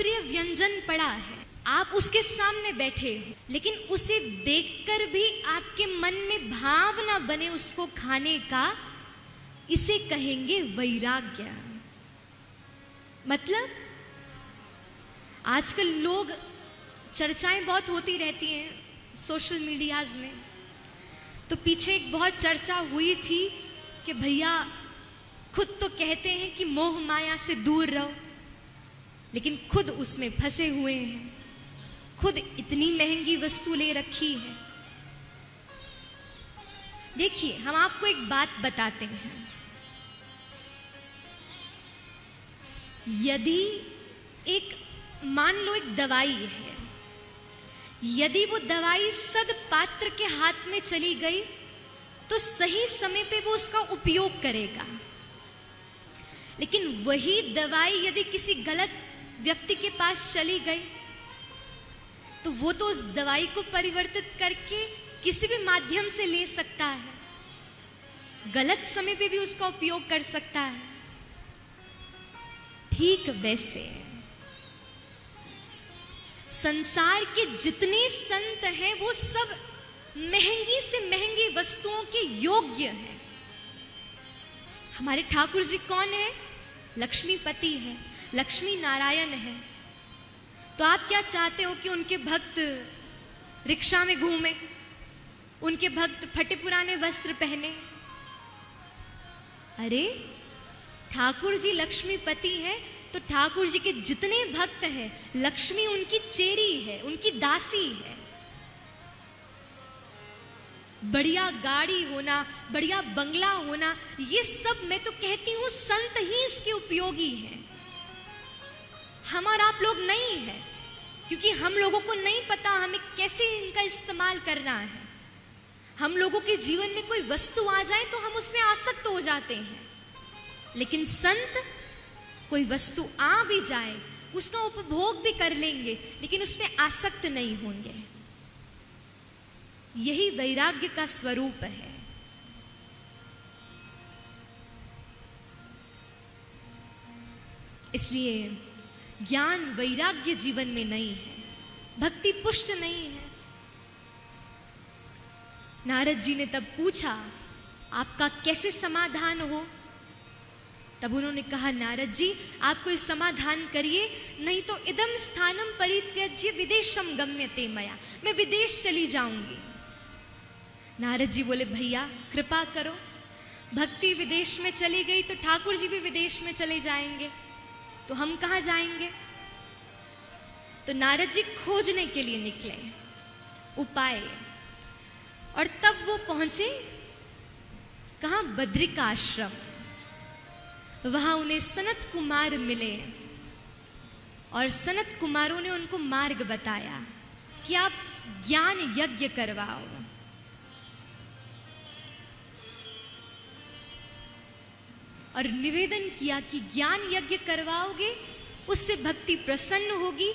प्रिय व्यंजन पड़ा है, आप उसके सामने बैठे हो, लेकिन उसे देखकर भी आपके मन में भाव ना बने उसको खाने का, इसे कहेंगे वैराग्य। मतलब आजकल लोग, चर्चाएं बहुत होती रहती हैं सोशल मीडियाज में, तो पीछे एक बहुत चर्चा हुई थी कि भैया खुद तो कहते हैं कि मोह माया से दूर रहो, लेकिन खुद उसमें फंसे हुए हैं, खुद इतनी महंगी वस्तु ले रखी है। देखिए, हम आपको एक बात बताते हैं, यदि एक, मान लो एक दवाई है, यदि वो दवाई सदपात्र के हाथ में चली गई तो सही समय पे वो उसका उपयोग करेगा, लेकिन वही दवाई यदि किसी गलत व्यक्ति के पास चली गई तो वो तो उस दवाई को परिवर्तित करके किसी भी माध्यम से ले सकता है, गलत समय पे भी उसका उपयोग कर सकता है। ठीक वैसे संसार के जितने संत हैं वो सब महंगी से महंगी वस्तुओं के योग्य हैं। हमारे ठाकुर जी कौन है? लक्ष्मीपति है, लक्ष्मी नारायण है। तो आप क्या चाहते हो कि उनके भक्त रिक्शा में घूमे, उनके भक्त फटे पुराने वस्त्र पहने? अरे ठाकुर जी लक्ष्मीपति है, तो ठाकुर जी के जितने भक्त हैं, लक्ष्मी उनकी चेरी है, उनकी दासी है। बढ़िया गाड़ी होना, बढ़िया बंगला होना, ये सब मैं तो कहती हूं संत ही इसके उपयोगी हैं। हम और आप लोग नहीं है, क्योंकि हम लोगों को नहीं पता हमें कैसे इनका इस्तेमाल करना है। हम लोगों के जीवन में कोई वस्तु आ जाए तो हम उसमें आसक्त हो जाते हैं, लेकिन संत कोई वस्तु आ भी जाए उसका उपभोग भी कर लेंगे, लेकिन उसमें आसक्त नहीं होंगे। यही वैराग्य का स्वरूप है। इसलिए ज्ञान वैराग्य जीवन में नहीं है, भक्ति पुष्ट नहीं है। नारद जी ने तब पूछा, आपका कैसे समाधान हो? तब उन्होंने कहा, नारद जी आप कोई समाधान करिए, नहीं तो इदम स्थानम परित्यज्य विदेशम गम्यते मया, मैं विदेश चली जाऊंगी। नारद जी बोले, भैया कृपा करो, भक्ति विदेश में चली गई तो ठाकुर जी भी विदेश में चले जाएंगे, तो हम कहाँ जाएंगे? तो नारद जी खोजने के लिए निकले उपाय, और तब वो पहुंचे कहाँ? बद्रिकाश्रम। वहां उन्हें सनत कुमार मिले और सनत कुमारों ने उनको मार्ग बताया कि आप ज्ञान यज्ञ करवाओ। और निवेदन किया कि ज्ञान यज्ञ करवाओगे उससे भक्ति प्रसन्न होगी।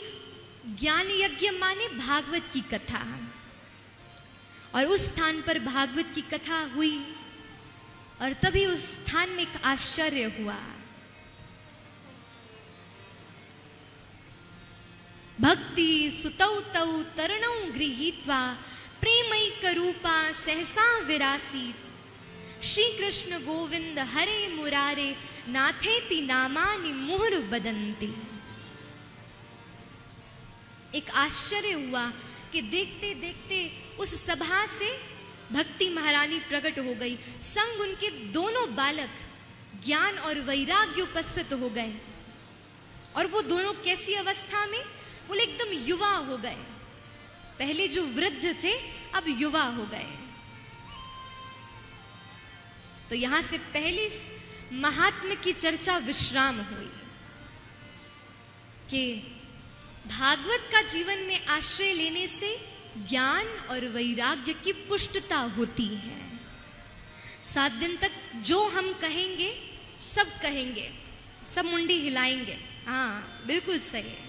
ज्ञान यज्ञ माने भागवत की कथा, और उस स्थान पर भागवत की कथा हुई, और तभी उस स्थान में एक आश्चर्य हुआ। भक्ति सुतौ तौ तरणौ गृहीत्वा प्रेमैक रूपा सहसा विरासीत्, श्री कृष्ण गोविंद हरे मुरारे नाथेति नामानि मुहुर बदन्ति। एक आश्चर्य हुआ कि देखते देखते उस सभा से भक्ति महारानी प्रकट हो गई, संग उनके दोनों बालक ज्ञान और वैराग्य उपस्थित हो गए। और वो दोनों कैसी अवस्था में? बोले एकदम युवा हो गए। पहले जो वृद्ध थे अब युवा हो गए। तो यहां से पहली महात्म्य की चर्चा विश्राम हुई कि भागवत का जीवन में आश्रय लेने से ज्ञान और वैराग्य की पुष्टता होती है। 7 दिन तक जो हम कहेंगे सब कहेंगे, सब मुंडी हिलाएंगे, हाँ बिल्कुल सही है।